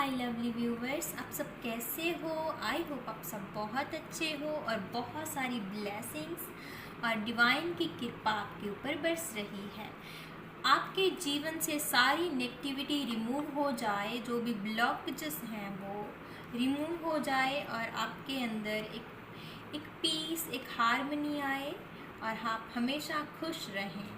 My lovely viewers, आप सब कैसे हो। आई होप आप सब बहुत अच्छे हो और बहुत सारी ब्लेसिंग्स और डिवाइन की कृपा आपके ऊपर बरस रही है। आपके जीवन से सारी नेगेटिविटी रिमूव हो जाए, जो भी ब्लॉकेजेस हैं वो रिमूव हो जाए और आपके अंदर एक पीस, एक हार्मनी आए और आप हमेशा खुश रहें।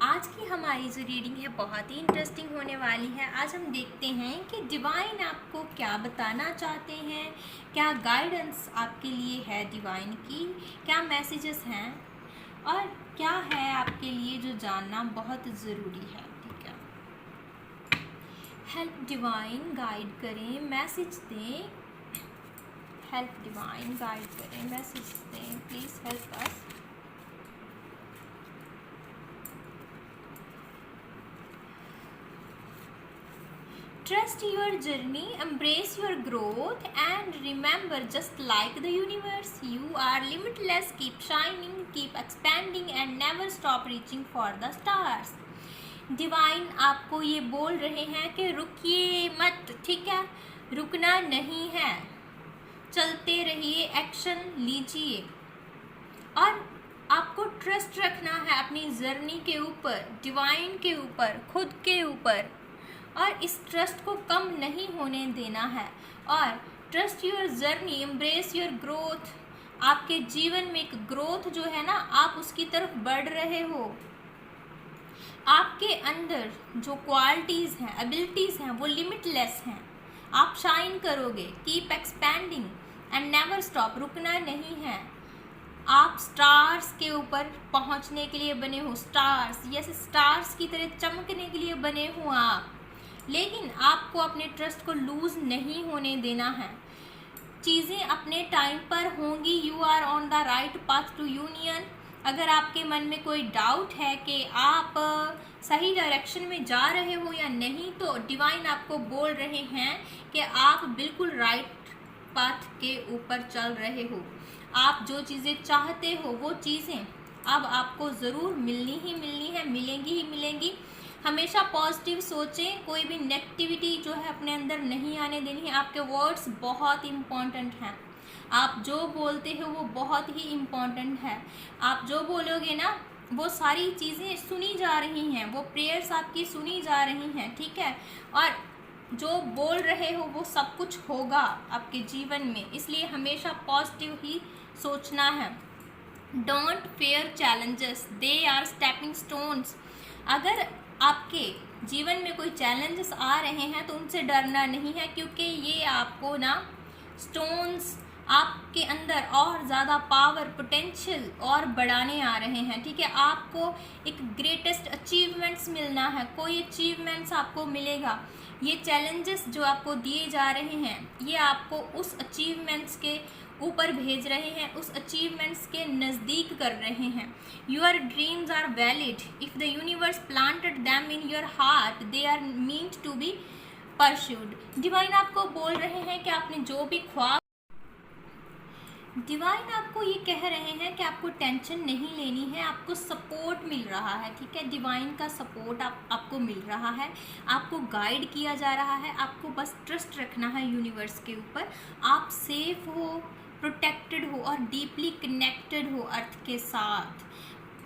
आज की हमारी जो रीडिंग है बहुत ही इंटरेस्टिंग होने वाली है। आज हम देखते हैं कि डिवाइन आपको क्या बताना चाहते हैं, क्या गाइडेंस आपके लिए है डिवाइन की, क्या मैसेजेस हैं और क्या है आपके लिए जो जानना बहुत ज़रूरी है। ठीक है, हेल्प डिवाइन, गाइड करें, मैसेज दें। हेल्प डिवाइन, गाइड करें, मैसेज दें, please help us. Trust your journey, embrace your growth, and remember, just like the universe, you are limitless. Keep shining, keep expanding, and never stop reaching for the stars. Divine आपको ये बोल रहे हैं कि रुकिए मत, ठीक है, रुकना नहीं है, चलते रहिए, एक्शन लीजिए और आपको ट्रस्ट रखना है अपनी जर्नी के ऊपर, डिवाइन के ऊपर, खुद के ऊपर, और इस ट्रस्ट को कम नहीं होने देना है। और trust your journey, embrace your growth. आपके जीवन में एक ग्रोथ जो है ना, आप उसकी तरफ बढ़ रहे हो। आपके अंदर जो क्वालिटीज़ हैं, एबिलिटीज़ हैं, वो लिमिटलेस हैं। आप शाइन करोगे। Keep expanding and never stop, रुकना नहीं है। आप स्टार्स के ऊपर पहुंचने के लिए बने हो। स्टार्स, यस, स्टार्स की तरह चमकने के लिए बने हो आप। लेकिन आपको अपने ट्रस्ट को लूज़ नहीं होने देना है। चीज़ें अपने टाइम पर होंगी। You are on the right path to union. अगर आपके मन में कोई डाउट है कि आप सही डायरेक्शन में जा रहे हो या नहीं, तो डिवाइन आपको बोल रहे हैं कि आप बिल्कुल राइट पाथ के ऊपर चल रहे हो। आप जो चीज़ें चाहते हो वो चीज़ें अब आपको ज़रूर मिलनी ही मिलनी है, मिलेंगी ही मिलेंगी। हमेशा पॉजिटिव सोचें, कोई भी नेगेटिविटी जो है अपने अंदर नहीं आने देनी है। आपके वर्ड्स बहुत इम्पॉर्टेंट हैं। आप जो बोलते हो वो बहुत ही इम्पॉर्टेंट है। आप जो बोलोगे ना, वो सारी चीज़ें सुनी जा रही हैं, वो प्रेयर्स आपकी सुनी जा रही हैं, ठीक है। और जो बोल रहे हो वो सब कुछ होगा आपके जीवन में, इसलिए हमेशा पॉजिटिव ही सोचना है। Don't fear challenges, they are stepping stones. अगर आपके जीवन में कोई चैलेंजेस आ रहे हैं तो उनसे डरना नहीं है, क्योंकि ये आपको ना स्टोन्स आपके अंदर और ज़्यादा पावर, पोटेंशियल और बढ़ाने आ रहे हैं, ठीक है। आपको एक ग्रेटेस्ट अचीवमेंट्स मिलना है, कोई अचीवमेंट्स आपको मिलेगा। ये चैलेंजेस जो आपको दिए जा रहे हैं, ये आपको उस अचीवमेंट्स के ऊपर भेज रहे हैं, उस अचीवमेंट्स के नज़दीक कर रहे हैं। Your dreams are valid. If the universe planted them in your heart, they are meant to be pursued. Divine आपको बोल रहे हैं कि आपने जो भी ख्वाब, डिवाइन आपको ये कह रहे हैं कि आपको टेंशन नहीं लेनी है, आपको सपोर्ट मिल रहा है, ठीक है। डिवाइन का सपोर्ट आपको मिल रहा है, आपको गाइड किया जा रहा है। आपको बस ट्रस्ट रखना है यूनिवर्स के ऊपर। आप सेफ हो, प्रोटेक्टेड हो और डीपली कनेक्टेड हो अर्थ के साथ।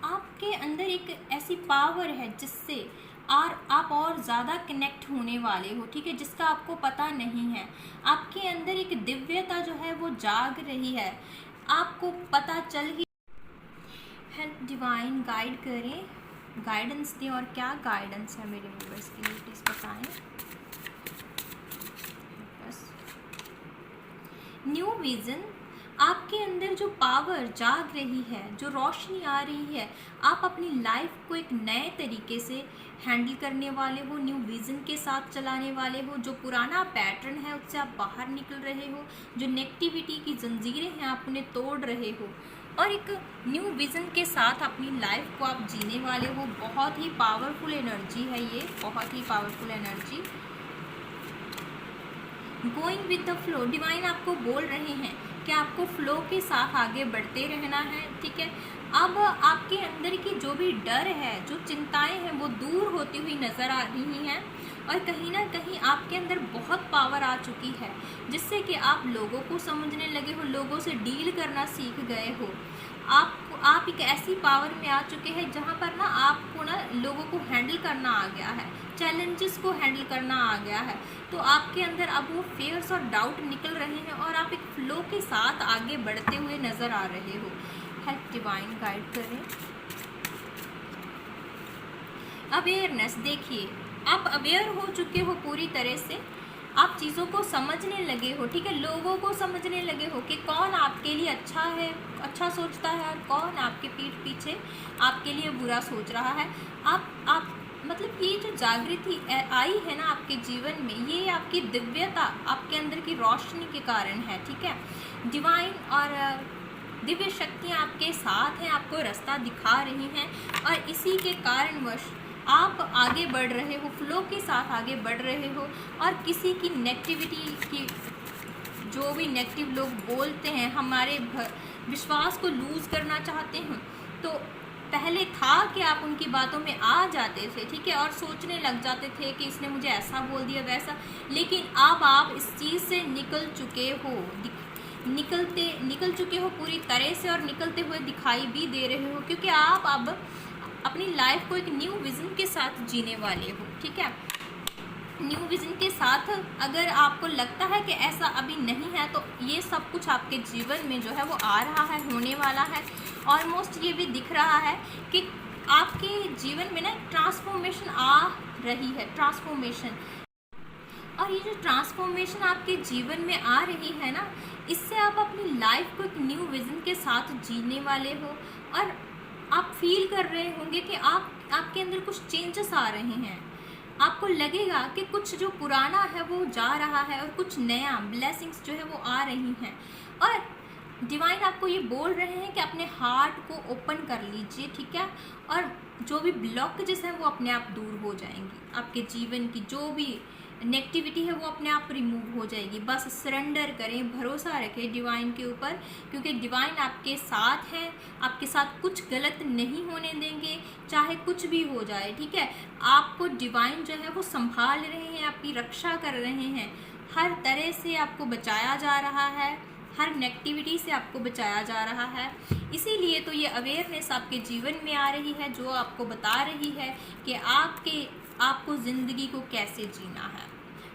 आपके अंदर एक ऐसी पावर है जिससे आप और ज़्यादा कनेक्ट होने वाले हो, ठीक है, जिसका आपको पता नहीं है। आपके अंदर एक दिव्यता जो है वो जाग रही है, आपको पता चल ही। हेल्प डिवाइन, गाइड करें, गाइडेंस दें। और क्या गाइडेंस है मेरे व्यूअर्स के लिए, प्लीज़ बताएं। बस न्यू विज़न, आपके अंदर जो पावर जाग रही है, जो रोशनी आ रही है, आप अपनी लाइफ को एक नए तरीके से हैंडल करने वाले हो, न्यू विज़न के साथ चलाने वाले हो। जो पुराना पैटर्न है उससे आप बाहर निकल रहे हो, जो नेगेटिविटी की जंजीरें हैं आप उन्हें तोड़ रहे हो और एक न्यू विज़न के साथ अपनी लाइफ को आप जीने वाले हो। बहुत ही पावरफुल एनर्जी है ये, बहुत ही powerful energy. Going with the flow, divine आपको बोल रहे हैं कि आपको फ्लो के साथ आगे बढ़ते रहना है, ठीक है। अब आपके अंदर की जो भी डर है, जो चिंताएं हैं, वो दूर होती हुई नज़र आ रही हैं और कहीं ना कहीं आपके अंदर बहुत पावर आ चुकी है, जिससे कि आप लोगों को समझने लगे हो, लोगों से डील करना सीख गए हो। आप एक ऐसी पावर में आ चुके हैं जहाँ पर ना आपको ना लोगों को हैंडल करना आ गया है, चैलेंजेस को हैंडल करना आ गया है। तो आपके अंदर अब वो फियर्स और डाउट निकल रहे हैं और आप एक फ्लो के साथ आगे बढ़ते हुए नज़र आ रहे हो। हेल्प डिवाइन गाइड करें। अवेयरनेस, देखिए आप अवेयर हो चुके हो पूरी तरह से, आप चीज़ों को समझने लगे हो, ठीक है। लोगों को समझने लगे हो कि कौन आपके लिए अच्छा है, अच्छा सोचता है और कौन आपके पीठ पीछे आपके लिए बुरा सोच रहा है। आप मतलब ये जो जागृति आई है ना आपके जीवन में, ये आपकी दिव्यता, आपके अंदर की रोशनी के कारण है, ठीक है। डिवाइन और दिव्य शक्तियाँ आपके साथ हैं, आपको रास्ता दिखा रही हैं और इसी के कारणवश आप आगे बढ़ रहे हो, फ्लो के साथ आगे बढ़ रहे हो। और किसी की नेगेटिविटी की, जो भी नेगेटिव लोग बोलते हैं, हमारे विश्वास को लूज़ करना चाहते हैं, तो पहले था कि आप उनकी बातों में आ जाते थे, ठीक है, और सोचने लग जाते थे कि इसने मुझे ऐसा बोल दिया वैसा, लेकिन अब आप इस चीज़ से निकल चुके हो, निकल चुके हो पूरी तरह से और निकलते हुए दिखाई भी दे रहे हो, क्योंकि आप अब अपनी लाइफ को एक न्यू विज़न के साथ जीने वाले हो, ठीक है। न्यू विज़न के साथ अगर आपको लगता है कि ऐसा अभी नहीं है, तो ये सब कुछ आपके जीवन में जो है वो आ रहा है, होने वाला है। ऑलमोस्ट ये भी दिख रहा है कि आपके जीवन में ना ट्रांसफॉर्मेशन आ रही है, ट्रांसफॉर्मेशन। और ये जो ट्रांसफॉर्मेशन आपके जीवन में आ रही है ना, इससे आप अपनी लाइफ को एक न्यू विज़न के साथ जीने वाले हो और आप फील कर रहे होंगे कि आपके अंदर कुछ चेंजेस आ रहे हैं। आपको लगेगा कि कुछ जो पुराना है वो जा रहा है और कुछ नया ब्लेसिंग्स जो है वो आ रही हैं। और डिवाइन आपको ये बोल रहे हैं कि अपने हार्ट को ओपन कर लीजिए, ठीक है, और जो भी ब्लॉकेजेस हैं वो अपने आप दूर हो जाएंगी। आपके जीवन की जो भी नेगेटिविटी है वो अपने आप रिमूव हो जाएगी। बस सरेंडर करें, भरोसा रखें डिवाइन के ऊपर, क्योंकि डिवाइन आपके साथ हैं, आपके साथ कुछ गलत नहीं होने देंगे, चाहे कुछ भी हो जाए, ठीक है। आपको डिवाइन जो है वो संभाल रहे हैं, आपकी रक्षा कर रहे हैं, हर तरह से आपको बचाया जा रहा है, हर नेगेटिविटी से आपको बचाया जा रहा है। इसीलिए तो ये अवेयरनेस आपके जीवन में आ रही है, जो आपको बता रही है कि आपको ज़िंदगी को कैसे जीना है,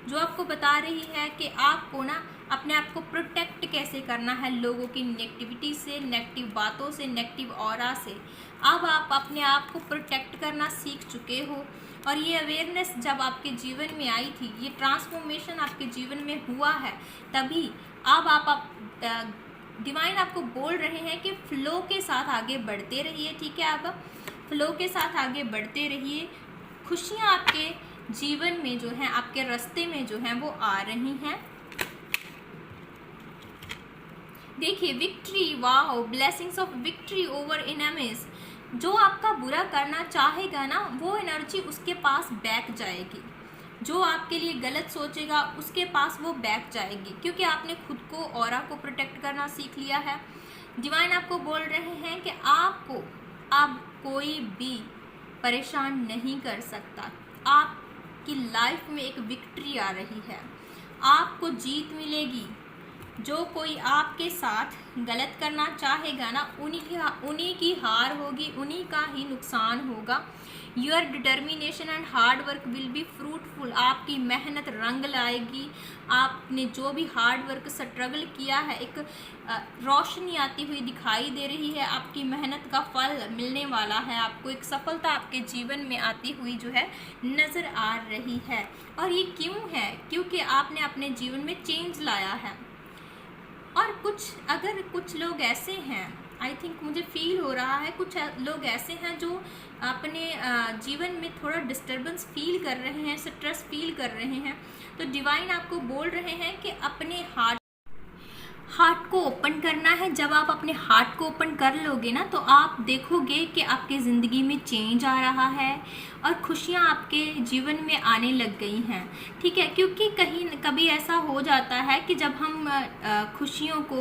जो आपको बता रही है कि आपको ना अपने आप को प्रोटेक्ट कैसे करना है लोगों की नेगेटिविटी से, नेगेटिव बातों से, नेगेटिव ऑरा से। अब आप अपने आप को प्रोटेक्ट करना सीख चुके हो। और ये अवेयरनेस जब आपके जीवन में आई थी, ये ट्रांसफॉर्मेशन आपके जीवन में हुआ है, तभी अब आप डिवाइन आपको बोल रहे हैं कि फ्लो के साथ आगे बढ़ते रहिए, ठीक है। आप फ्लो के साथ आगे बढ़ते रहिए, खुशियाँ आपके जीवन में जो हैं, आपके रास्ते में जो हैं वो आ रही हैं। देखिए victory, wow, blessings of victory over enemies. जो आपका बुरा करना चाहेगा ना, वो एनर्जी उसके पास बैक जाएगी। जो आपके लिए गलत सोचेगा उसके पास वो बैक जाएगी, क्योंकि आपने खुद को, ऑरा को प्रोटेक्ट करना सीख लिया है। डिवाइन आपको बोल रहे हैं कि आपको अब कोई भी परेशान नहीं कर सकता। आपकी लाइफ में एक विक्ट्री आ रही है, आपको जीत मिलेगी। जो कोई आपके साथ गलत करना चाहेगा ना, उन्हीं की हार होगी, उन्हीं का ही नुकसान होगा। Your determination and hard work will be fruitful. आपकी मेहनत रंग लाएगी। आपने जो भी हार्ड वर्क स्ट्रगल किया है, एक रोशनी आती हुई दिखाई दे रही है। आपकी मेहनत का फल मिलने वाला है, आपको एक सफलता आपके जीवन में आती हुई जो है नज़र आ रही है। और ये क्यों है? क्योंकि आपने अपने जीवन में चेंज लाया है। और कुछ लोग ऐसे हैं, आई थिंक मुझे फील हो रहा है, कुछ लोग ऐसे हैं जो अपने जीवन में थोड़ा डिस्टर्बेंस फील कर रहे हैं, स्ट्रेस फील कर रहे हैं। तो डिवाइन आपको बोल रहे हैं कि अपने हार्ट को ओपन करना है। जब आप अपने हार्ट को ओपन कर लोगे ना तो आप देखोगे कि आपके ज़िंदगी में चेंज आ रहा है और खुशियाँ आपके जीवन में आने लग गई हैं, ठीक है। क्योंकि कभी ऐसा हो जाता है कि जब हम खुशियों को,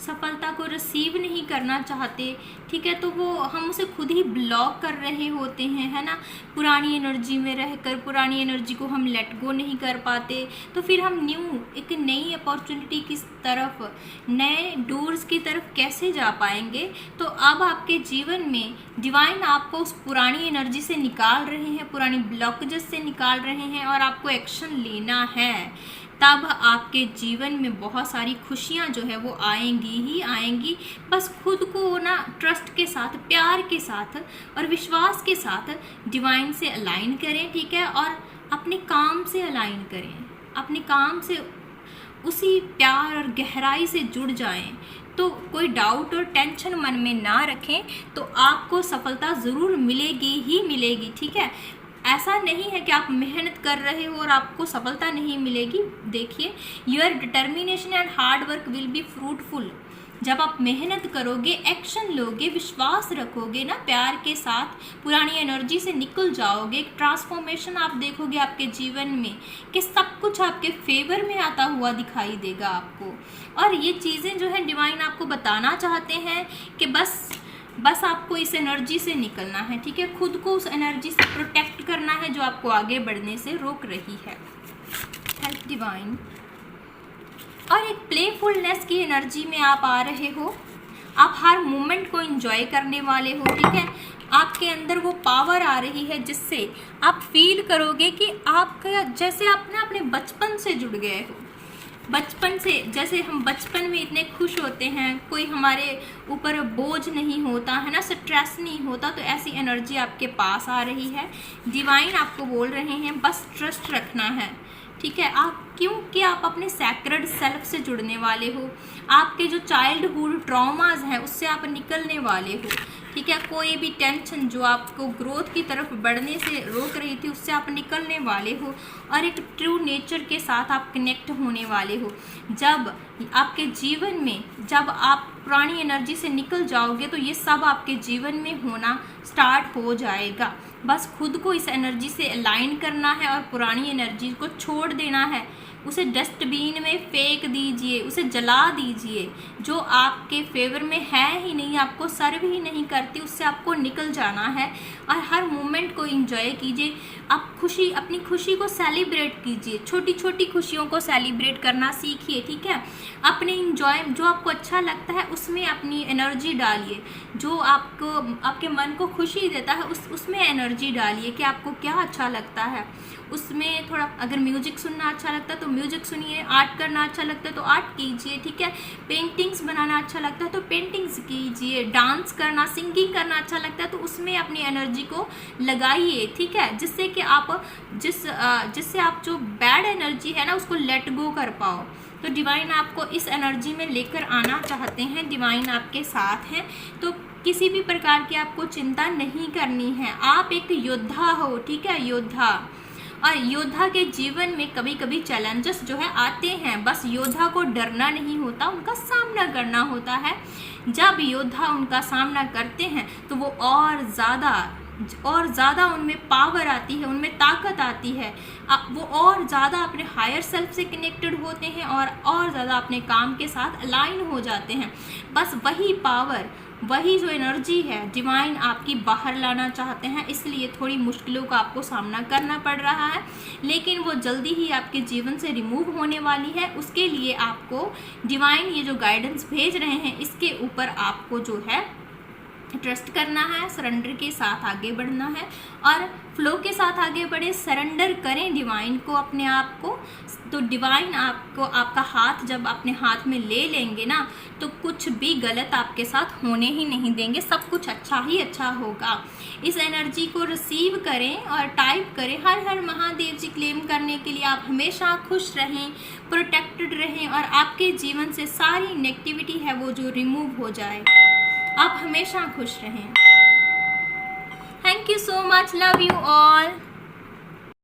सफलता को रिसीव नहीं करना चाहते, ठीक है, तो वो हम उसे खुद ही ब्लॉक कर रहे होते हैं, है ना। पुरानी एनर्जी में रहकर पुरानी एनर्जी को हम लेट गो नहीं कर पाते, तो फिर हम एक नई अपॉर्चुनिटी की तरफ, नए डोर्स की तरफ कैसे जा पाएंगे। तो अब आपके जीवन में डिवाइन आपको उस पुरानी एनर्जी से निकाल रहे हैं, पुरानी ब्लॉकेजेस से निकाल रहे हैं और आपको एक्शन लेना है। तब आपके जीवन में बहुत सारी खुशियाँ जो है वो आएंगी ही आएंगी। बस खुद को ना ट्रस्ट के साथ, प्यार के साथ और विश्वास के साथ डिवाइन से अलाइन करें, ठीक है, और अपने काम से अलाइन करें, अपने काम से उसी प्यार और गहराई से जुड़ जाएं। तो कोई डाउट और टेंशन मन में ना रखें, तो आपको सफलता ज़रूर मिलेगी ही मिलेगी, ठीक है। ऐसा नहीं है कि आप मेहनत कर रहे हो और आपको सफलता नहीं मिलेगी। देखिए, your determination and hard work will be fruitful. जब आप मेहनत करोगे, एक्शन लोगे, विश्वास रखोगे ना, प्यार के साथ पुरानी एनर्जी से निकल जाओगे, एक ट्रांसफॉर्मेशन आप देखोगे आपके जीवन में कि सब कुछ आपके फेवर में आता हुआ दिखाई देगा आपको। और ये चीज़ें जो है डिवाइन आपको बताना चाहते हैं कि बस आपको इस एनर्जी से निकलना है, ठीक है। खुद को उस एनर्जी से प्रोटेक्ट करना है जो आपको आगे बढ़ने से रोक रही है। Help divine. और एक प्लेफुलनेस की एनर्जी में आप आ रहे हो। आप हर मोमेंट को एंजॉय करने वाले हो, ठीक है। आपके अंदर वो पावर आ रही है जिससे आप फील करोगे कि आपका जैसे आप ना अपने बचपन से जुड़ गए हो। बचपन से, जैसे हम बचपन में इतने खुश होते हैं, कोई हमारे ऊपर बोझ नहीं होता है ना, स्ट्रेस नहीं होता, तो ऐसी एनर्जी आपके पास आ रही है। डिवाइन आपको बोल रहे हैं बस ट्रस्ट रखना है, ठीक है। आप क्योंकि आप अपने सैक्रेड सेल्फ से जुड़ने वाले हो। आपके जो चाइल्डहुड ट्रॉमाज हैं उससे आप निकलने वाले हो, ठीक है। कोई भी टेंशन जो आपको ग्रोथ की तरफ बढ़ने से रोक रही थी उससे आप निकलने वाले हो और एक ट्रू नेचर के साथ आप कनेक्ट होने वाले हो। जब आपके जीवन में, जब आप पुरानी एनर्जी से निकल जाओगे तो ये सब आपके जीवन में होना स्टार्ट हो जाएगा। बस खुद को इस एनर्जी से अलाइन करना है और पुरानी एनर्जी को छोड़ देना है। उसे डस्टबिन में फेंक दीजिए, उसे जला दीजिए। जो आपके फेवर में है ही नहीं, आपको सर्व ही नहीं करती, उससे आपको निकल जाना है और हर मोमेंट को एंजॉय कीजिए। आप अपनी खुशी को सेलिब्रेट कीजिए, छोटी छोटी खुशियों को सेलिब्रेट करना सीखिए, ठीक है। अपने जो आपको अच्छा लगता है उसमें अपनी एनर्जी डालिए। जो आपको, आपके मन को खुशी देता है उसमें एनर्जी डालिए कि आपको क्या अच्छा लगता है उसमें। थोड़ा अगर म्यूजिक सुनना अच्छा लगता है तो म्यूजिक सुनिए, आर्ट करना अच्छा लगता है तो आर्ट कीजिए, ठीक है। पेंटिंग्स बनाना अच्छा लगता है तो पेंटिंग्स कीजिए। डांस करना, सिंगिंग करना अच्छा लगता है तो उसमें अपनी एनर्जी को लगाइए, ठीक है, जिससे कि आप जिससे आप जो बैड एनर्जी है ना उसको लेट गो कर पाओ। तो डिवाइन आपको इस एनर्जी में लेकर आना चाहते हैं। डिवाइन आपके साथ हैं, तो किसी भी प्रकार की आपको चिंता नहीं करनी है। आप एक योद्धा हो, ठीक है, योद्धा। और योद्धा के जीवन में कभी कभी चैलेंजेस जो है आते हैं, बस योद्धा को डरना नहीं होता, उनका सामना करना होता है। जब योद्धा उनका सामना करते हैं तो वो और ज़्यादा उनमें पावर आती है, उनमें ताकत आती है। वो और ज़्यादा अपने हायर सेल्फ से कनेक्टेड होते हैं और ज़्यादा अपने काम के साथ अलाइन हो जाते हैं। बस वही पावर, वही जो एनर्जी है डिवाइन आपकी बाहर लाना चाहते हैं। इसलिए थोड़ी मुश्किलों का आपको सामना करना पड़ रहा है, लेकिन वो जल्दी ही आपके जीवन से रिमूव होने वाली है। उसके लिए आपको डिवाइन ये जो गाइडेंस भेज रहे हैं इसके ऊपर आपको जो है ट्रस्ट करना है, सरेंडर के साथ आगे बढ़ना है और फ्लो के साथ आगे बढ़े। सरेंडर करें डिवाइन को, अपने आप को। तो डिवाइन आपको, आपका हाथ जब अपने हाथ में ले लेंगे ना तो कुछ भी गलत आपके साथ होने ही नहीं देंगे, सब कुछ अच्छा ही अच्छा होगा। इस एनर्जी को रिसीव करें और टाइप करें। हर हर महादेव जी क्लेम करने के लिए आप हमेशा खुश रहें, प्रोटेक्टेड रहें और आपके जीवन से सारी नेगेटिविटी है वो जो रिमूव हो जाए। आप हमेशा खुश रहें। Thank you so much, love you all.